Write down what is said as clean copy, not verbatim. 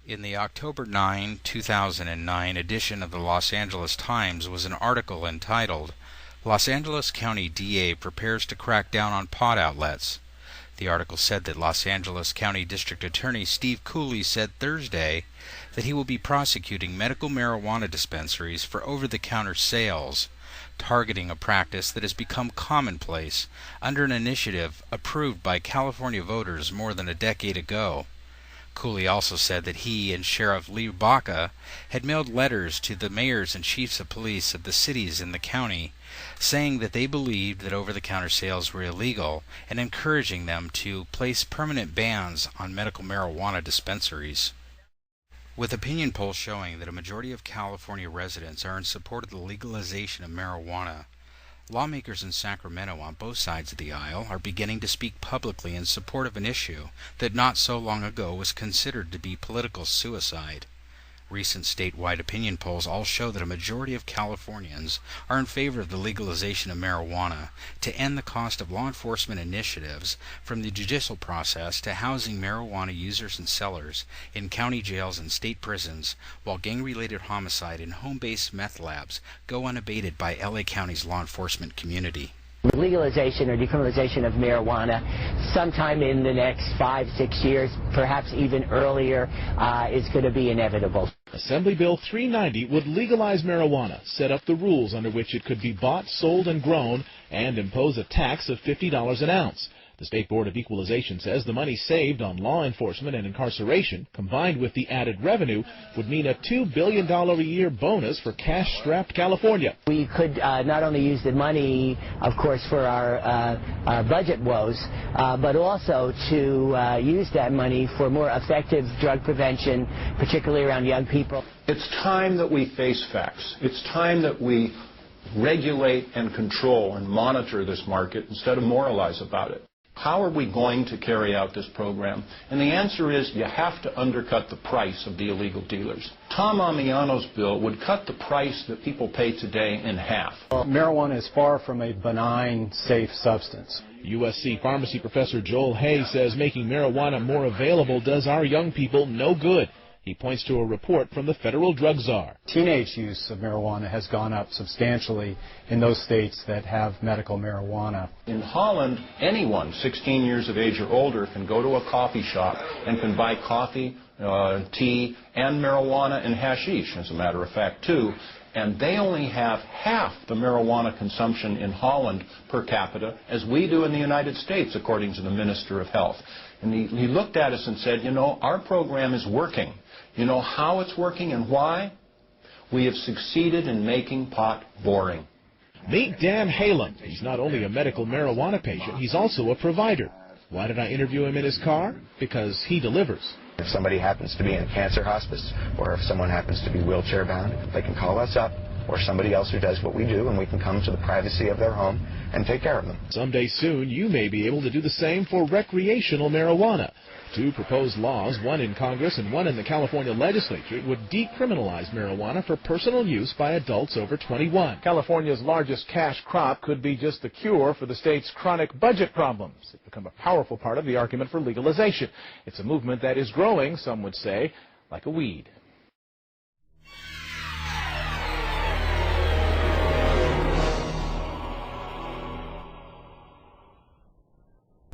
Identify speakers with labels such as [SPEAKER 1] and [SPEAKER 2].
[SPEAKER 1] In the October 9, 2009 edition of the Los Angeles Times was an article entitled, "Los Angeles County DA Prepares to Crack Down on Pot Outlets." The article said that Los Angeles County District Attorney Steve Cooley said Thursday that he will be prosecuting medical marijuana dispensaries for over-the-counter sales, targeting a practice that has become commonplace under an initiative approved by California voters more than a decade ago. Cooley also said that he and Sheriff Lee Baca had mailed letters to the mayors and chiefs of police of the cities in the county, saying that they believed that over-the-counter sales were illegal and encouraging them to place permanent bans on medical marijuana dispensaries. With opinion polls showing that a majority of California residents are in support of the legalization of marijuana, lawmakers in Sacramento on both sides of the aisle are beginning to speak publicly in support of an issue that not so long ago was considered to be political suicide. Recent statewide opinion polls all show that a majority of Californians are in favor of the legalization of marijuana to end the cost of law enforcement initiatives, from the judicial process to housing marijuana users and sellers in county jails and state prisons, while gang-related homicide and home-based meth labs go unabated by LA County's law enforcement community.
[SPEAKER 2] Legalization or decriminalization of marijuana sometime in the next 5-6 years, perhaps even earlier, is going to be inevitable.
[SPEAKER 3] Assembly Bill 390 would legalize marijuana, set up the rules under which it could be bought, sold, and grown, and impose a tax of $50 an ounce. The State Board of Equalization says the money saved on law enforcement and incarceration, combined with the added revenue, would mean a $2 billion a year bonus for cash-strapped California.
[SPEAKER 2] We could not only use the money, of course, for our budget woes, but also to use that money for more effective drug prevention, particularly around young people.
[SPEAKER 4] It's time that we face facts. It's time that we regulate and control and monitor this market instead of moralize about it. How are we going to carry out this program? And the answer is you have to undercut the price of the illegal dealers. Tom Amiano's bill would cut the price that people pay today in half.
[SPEAKER 5] Marijuana is far from a benign, safe substance.
[SPEAKER 3] USC pharmacy professor Joel Hay says making marijuana more available does our young people no good. He points to a report from the federal drug czar.
[SPEAKER 5] Teenage use of marijuana has gone up substantially in those states that have medical marijuana.
[SPEAKER 4] In Holland, anyone 16 years of age or older can go to a coffee shop and can buy coffee, tea, and marijuana and hashish, as a matter of fact, too. And they only have half the marijuana consumption in Holland per capita as we do in the United States, according to the Minister of Health. And he looked at us and said, you know, our program is working. You know how it's working and why? We have succeeded in making pot boring.
[SPEAKER 3] Meet Dan Halem. He's not only a medical marijuana patient, he's also a provider. Why did I interview him in his car? Because he delivers.
[SPEAKER 6] If somebody happens to be in a cancer hospice, or if someone happens to be wheelchair bound, they can call us up, or somebody else who does what we do, and we can come to the privacy of their home and take care of them.
[SPEAKER 3] Someday soon, you may be able to do the same for recreational marijuana. Two proposed laws, one in Congress and one in the California legislature, would decriminalize marijuana for personal use by adults over 21.
[SPEAKER 7] California's largest cash crop could be just the cure for the state's chronic budget problems. It's become a powerful part of the argument for legalization. It's a movement that is growing, some would say, like a weed.